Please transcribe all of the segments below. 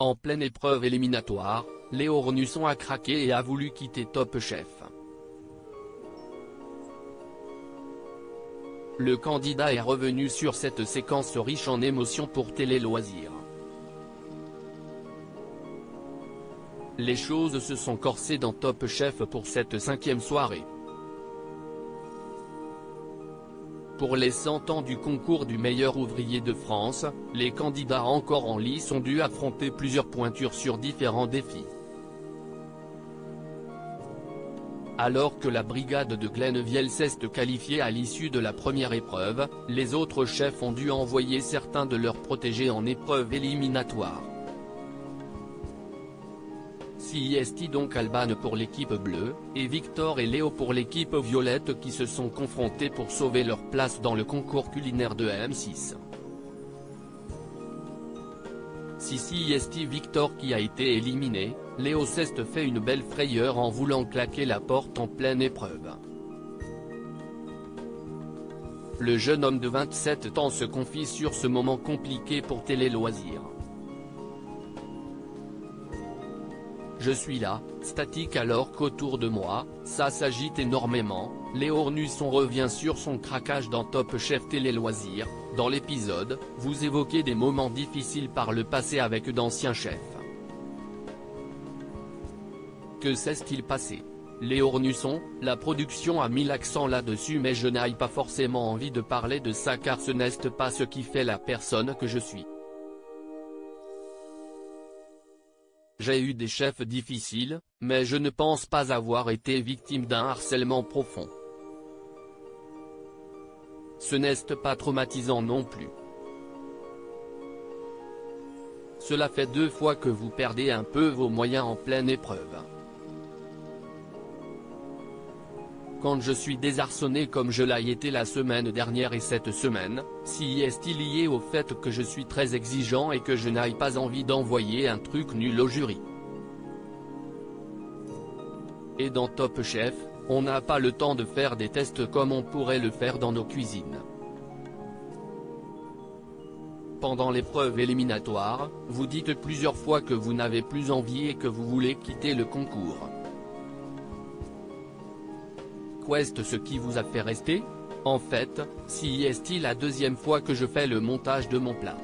En pleine épreuve éliminatoire, Léo Ornusson a craqué et a voulu quitter Top Chef. Le candidat est revenu sur cette séquence riche en émotions pour Télé Loisirs. Les choses se sont corsées dans Top Chef pour cette 5e soirée. Pour les 100 ans du concours du meilleur ouvrier de France, les candidats encore en lice ont dû affronter plusieurs pointures sur différents défis. Alors que la brigade de Glenn Viels est qualifiée à l'issue de la première épreuve, les autres chefs ont dû envoyer certains de leurs protégés en épreuve éliminatoire. CIST donc Alban pour l'équipe bleue, et Victor et Léo pour l'équipe violette qui se sont confrontés pour sauver leur place dans le concours culinaire de M6. Si CIST Victor qui a été éliminé, Léo s'est fait une belle frayeur en voulant claquer la porte en pleine épreuve. Le jeune homme de 27 ans se confie sur ce moment compliqué pour Télé Loisirs. Je suis là, statique alors qu'autour de moi, ça s'agite énormément. Léo Ornusson revient sur son craquage dans Top Chef Télé Loisirs. Dans l'épisode, vous évoquez des moments difficiles par le passé avec d'anciens chefs. Que s'est-il passé? Léo Ornusson, la production a mis l'accent là-dessus mais je n'ai pas forcément envie de parler de ça car ce n'est pas ce qui fait la personne que je suis. J'ai eu des chefs difficiles, mais je ne pense pas avoir été victime d'un harcèlement profond. Ce n'est pas traumatisant non plus. Cela fait 2 fois que vous perdez un peu vos moyens en pleine épreuve. Quand je suis désarçonné comme je l'ai été la semaine dernière et cette semaine, si est-il lié au fait que je suis très exigeant et que je n'ai pas envie d'envoyer un truc nul au jury. Et dans Top Chef, on n'a pas le temps de faire des tests comme on pourrait le faire dans nos cuisines. Pendant l'épreuve éliminatoire, vous dites plusieurs fois que vous n'avez plus envie et que vous voulez quitter le concours. Qu'est-ce ce qui vous a fait rester? En fait, si est-il la 2e fois que je fais le montage de mon plat.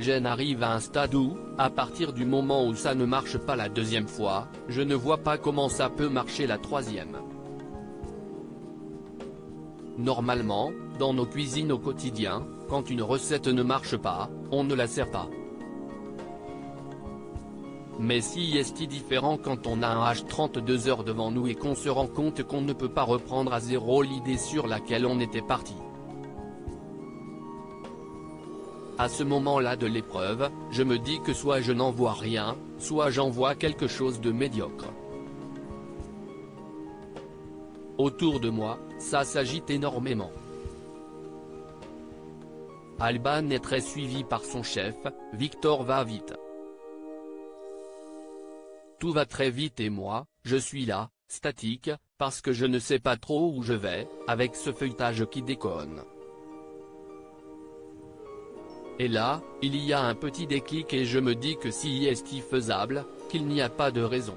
J'en arrive à un stade où, à partir du moment où ça ne marche pas la 2e fois, je ne vois pas comment ça peut marcher la 3e. Normalement, dans nos cuisines au quotidien, quand une recette ne marche pas, on ne la sert pas. Mais si est différent quand on a un H32 heures devant nous et qu'on se rend compte qu'on ne peut pas reprendre à zéro l'idée sur laquelle on était parti. À ce moment-là de l'épreuve, je me dis que soit je n'en vois rien, soit j'en vois quelque chose de médiocre. Autour de moi, ça s'agite énormément. Alban est très suivi par son chef, Victor va vite. Tout va très vite et moi, je suis là, statique, parce que je ne sais pas trop où je vais, avec ce feuilletage qui déconne. Et là, il y a un petit déclic et je me dis que si est faisable, qu'il n'y a pas de raison.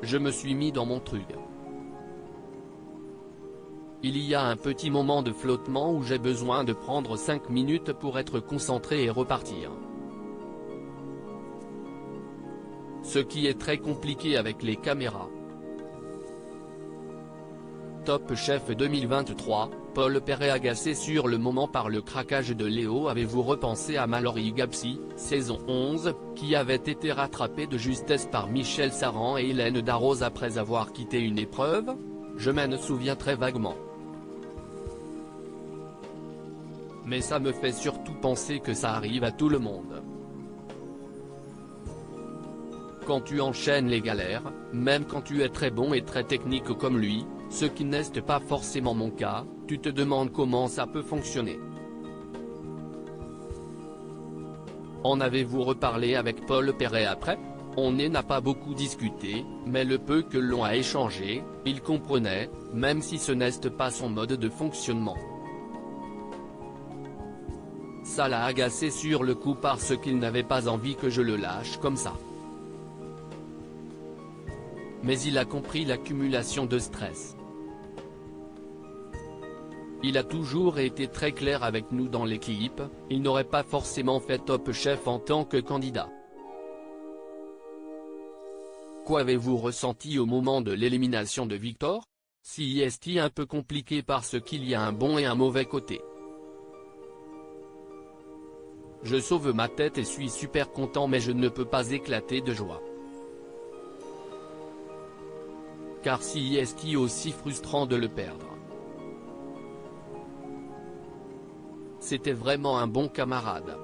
Je me suis mis dans mon truc. Il y a un petit moment de flottement où j'ai besoin de prendre 5 minutes pour être concentré et repartir. Ce qui est très compliqué avec les caméras. Top Chef 2023, Paul Perret agacé sur le moment par le craquage de Léo. Avez-vous repensé à Mallory Gapsi, saison 11, qui avait été rattrapée de justesse par Michel Saran et Hélène Darroze après avoir quitté une épreuve? Je m'en souviens très vaguement. Mais ça me fait surtout penser que ça arrive à tout le monde. Quand tu enchaînes les galères, même quand tu es très bon et très technique comme lui, ce qui n'est pas forcément mon cas, tu te demandes comment ça peut fonctionner. En avez-vous reparlé avec Paul Perret après? On n'a pas beaucoup discuté, mais le peu que l'on a échangé, il comprenait, même si ce n'est pas son mode de fonctionnement. Ça l'a agacé sur le coup parce qu'il n'avait pas envie que je le lâche comme ça. Mais il a compris l'accumulation de stress. Il a toujours été très clair avec nous dans l'équipe, il n'aurait pas forcément fait Top Chef en tant que candidat. Quoi avez-vous ressenti au moment de l'élimination de Victor? Si est un peu compliqué parce qu'il y a un bon et un mauvais côté. Je sauve ma tête et suis super content mais je ne peux pas éclater de joie. Car si est aussi frustrant de le perdre. C'était vraiment un bon camarade.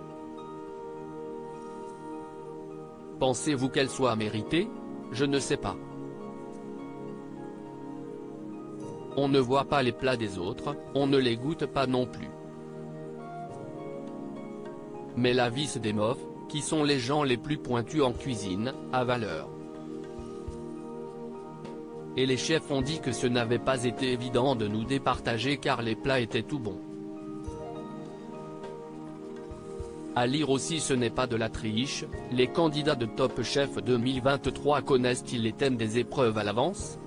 Pensez-vous qu'elle soit méritée? Je ne sais pas. On ne voit pas les plats des autres, on ne les goûte pas non plus. Mais la vis des mofs, qui sont les gens les plus pointus en cuisine, a valeur. Et les chefs ont dit que ce n'avait pas été évident de nous départager car les plats étaient tout bons. À lire aussi ce n'est pas de la triche, les candidats de Top Chef 2023 connaissent-ils les thèmes des épreuves à l'avance?